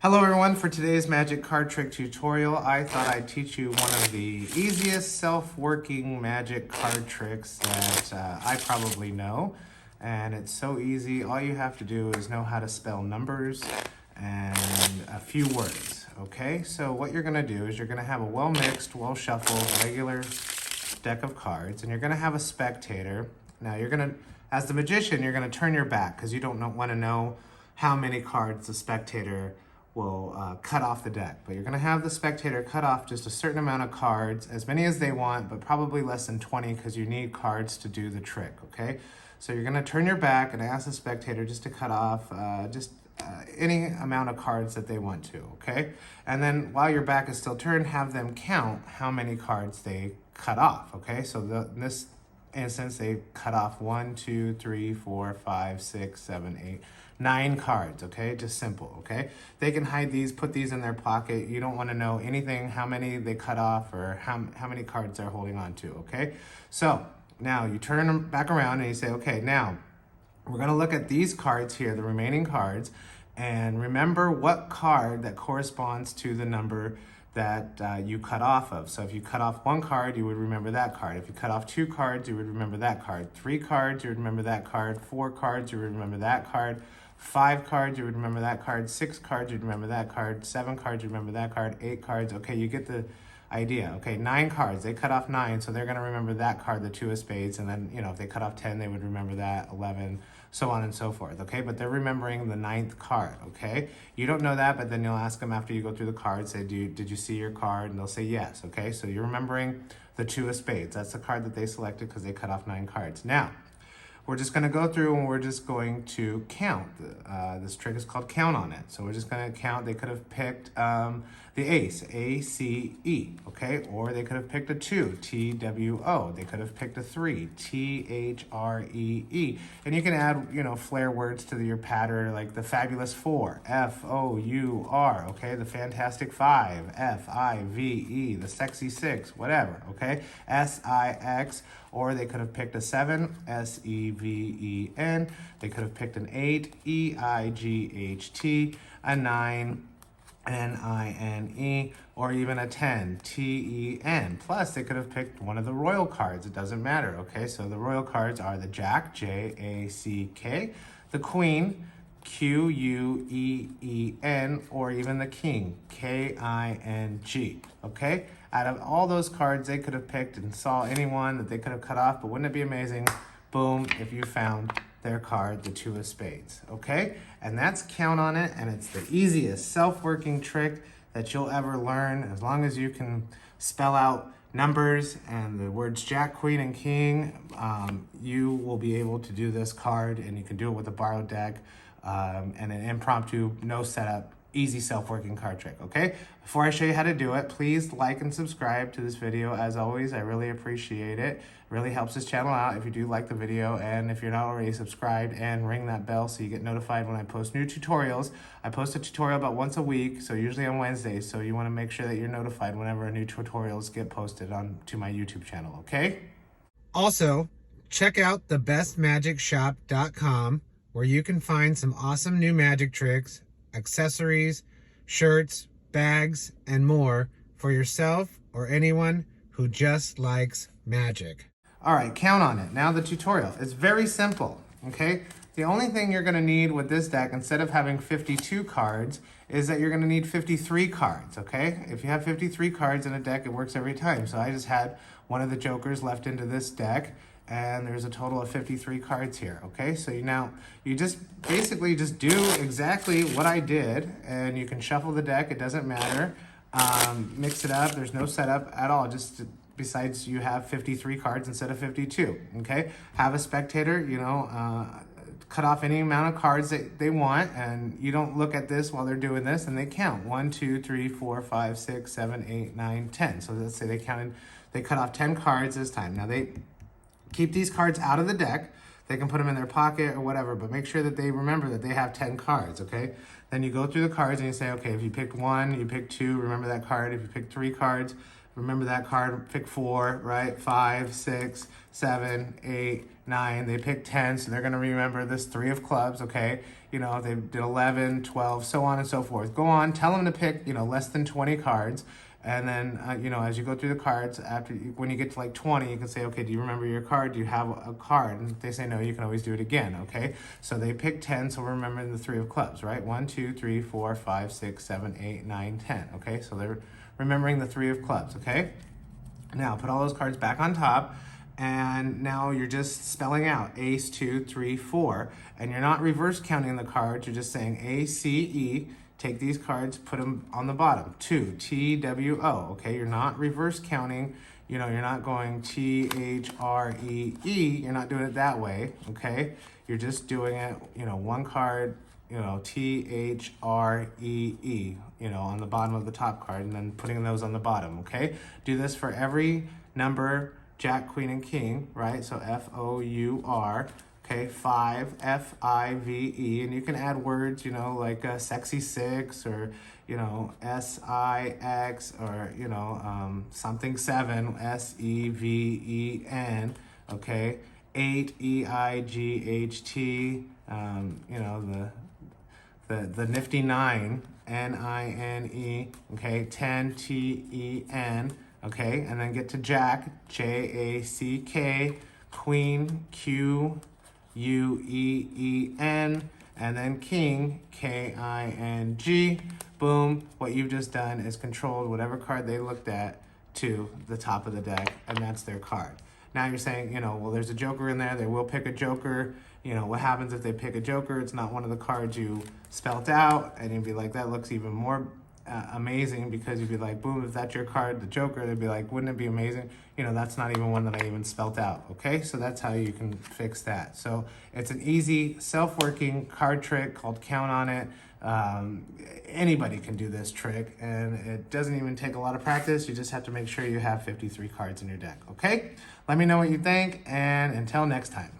Hello everyone, for today's magic card trick tutorial, I thought I'd teach you one of the easiest self-working magic card tricks that I probably know. And it's so easy, all you have to do is know how to spell numbers and a few words, okay? So what you're gonna do is you're gonna have a well-mixed, well-shuffled, regular deck of cards, and you're gonna have a spectator. Now you're gonna, as the magician, you're gonna turn your back because you don't wanna know how many cards the spectator will cut off the deck. But you're gonna have the spectator cut off just a certain amount of cards, as many as they want, but probably less than 20 because you need cards to do the trick, okay? So you're gonna turn your back and ask the spectator just to cut off any amount of cards that they want to, okay? And then while your back is still turned, have them count how many cards they cut off, okay? So in this instance, they cut off 1, 2, 3, 4, 5, 6, 7, 8, 9 cards, okay? Just simple, okay? They can hide these, put these in their pocket. You don't want to know anything, how many they cut off or how many cards they're holding on to, okay? So now you turn them back around and you say, okay, now we're going to look at these cards here, the remaining cards, and remember what card that corresponds to the number that you cut off of. So if you cut off 1 card, you would remember that card. If you cut off 2 cards, you would remember that card. 3 cards, you would remember that card. 4 cards, you would remember that card. 5 cards, you would remember that card. 6 cards, you'd remember that card. 7 cards, you remember that card. 8 cards, okay, you get the idea. Okay, 9 cards, they cut off 9, so they're gonna remember that card, the 2 of spades, and then, if they cut off 10, they would remember that, 11, so on and so forth, okay? But they're remembering the 9th card, okay? You don't know that, but then you'll ask them after you go through the cards, say, did you see your card? And they'll say yes, okay? So you're remembering the 2 of spades. That's the card that they selected because they cut off 9 cards. Now, we're just gonna go through and we're just going to count. This trick is called count on it. So we're just gonna count. They could have picked the ace, A-C-E, okay? Or they could have picked a 2, T-W-O. They could have picked a 3, T-H-R-E-E. And you can add, flair words to your pattern, like the fabulous 4, F-O-U-R, okay? The fantastic 5, F-I-V-E. The sexy 6, whatever, okay? S-I-X. Or they could have picked a 7, S-E-V-E-N. They could have picked an 8, E-I-G-H-T, a 9, N-I-N-E, or even a 10, T-E-N. Plus, they could have picked one of the royal cards. It doesn't matter, okay? So the royal cards are the Jack, J-A-C-K, the Queen, Q-U-E-E-N, or even the King, K-I-N-G, okay? Out of all those cards they could have picked and saw anyone that they could have cut off, but wouldn't it be amazing, boom, if you found their card, the 2 of spades, okay? And that's count on it, and it's the easiest self-working trick that you'll ever learn. As long as you can spell out numbers and the words Jack, Queen, and King, you will be able to do this card, and you can do it with a borrowed deck and an impromptu, no setup, easy self-working card trick, okay? Before I show you how to do it, please like and subscribe to this video. As always, I really appreciate it. It really helps this channel out if you do like the video, and if you're not already subscribed, and ring that bell so you get notified when I post new tutorials. I post a tutorial about once a week, so usually on Wednesdays, so you want to make sure that you're notified whenever new tutorials get posted to my YouTube channel, okay? Also, check out thebestmagicshop.com, where you can find some awesome new magic tricks, accessories, shirts, bags, and more for yourself or anyone who just likes magic. All right, count on it. Now the tutorial. It's very simple, okay? The only thing you're gonna need with this deck, instead of having 52 cards, is that you're gonna need 53 cards, okay? If you have 53 cards in a deck, it works every time. So I just had one of the jokers left into this deck, and there's a total of 53 cards here, okay? So you just basically just do exactly what I did, and you can shuffle the deck, it doesn't matter. Mix it up, there's no setup at all, just besides you have 53 cards instead of 52, okay? Have a spectator, cut off any amount of cards that they want, and you don't look at this while they're doing this, and they count 1, 2, 3, 4, 5, 6, 7, 8, 9, 10. So let's say they cut off 10 cards this time. Now they keep these cards out of the deck. They can put them in their pocket or whatever, but make sure that they remember that they have 10 cards, okay? Then you go through the cards and you say, okay, if you picked 1, you picked 2, remember that card. If you picked 3 cards, remember that card, pick 4, right? 5, 6, 7, 8, 9. They pick 10, so they're going to remember this 3 of clubs, okay? You know, they did 11, 12, so on and so forth. Go on, tell them to pick, you know, less than 20 cards. And then, you know, as you go through the cards, when you get to like 20, you can say, okay, do you remember your card? Do you have a card? And if they say no, you can always do it again, okay? So they pick 10, so we're remembering the 3 of clubs, right? 1, 2, 3, 4, 5, 6, 7, 8, 9, 10, okay? So they're remembering the 3 of clubs, okay? Now, put all those cards back on top, and now you're just spelling out ace, 2, 3, 4, and you're not reverse counting the cards, you're just saying A, C, E. Take these cards, put them on the bottom. 2, T, W, O, okay? You're not reverse counting. You know, you're not going T, H, R, E, E. You're not doing it that way, okay? You're just doing it, you know, one card, you know, T, H, R, E, E, you know, on the bottom of the top card, and then putting those on the bottom, okay? Do this for every number, Jack, Queen, and King, right? So F-O-U-R. Okay, 5, F-I-V-E, and you can add words, you know, like sexy 6, or, you know, S-I-X, or, you know, something 7, S-E-V-E-N, okay, 8, E-I-G-H-T, you know, the nifty 9, N-I-N-E, okay, 10, T-E-N, okay, and then get to Jack, J-A-C-K, Queen, Q, U-E-E-N, and then King, K-I-N-G. Boom, what you've just done is controlled whatever card they looked at to the top of the deck, and that's their card. Now you're saying, you know, well, there's a joker in there, they will pick a joker. You know, what happens if they pick a joker? It's not one of the cards you spelt out, and you'd be like, that looks even more amazing, because you'd be like, boom, if that's your card, the joker, they'd be like, wouldn't it be amazing? You know, that's not even one that I even spelt out, okay? So that's how you can fix that. So it's an easy self-working card trick called Count on It. Anybody can do this trick, and it doesn't even take a lot of practice. You just have to make sure you have 53 cards in your deck, okay? Let me know what you think, and until next time.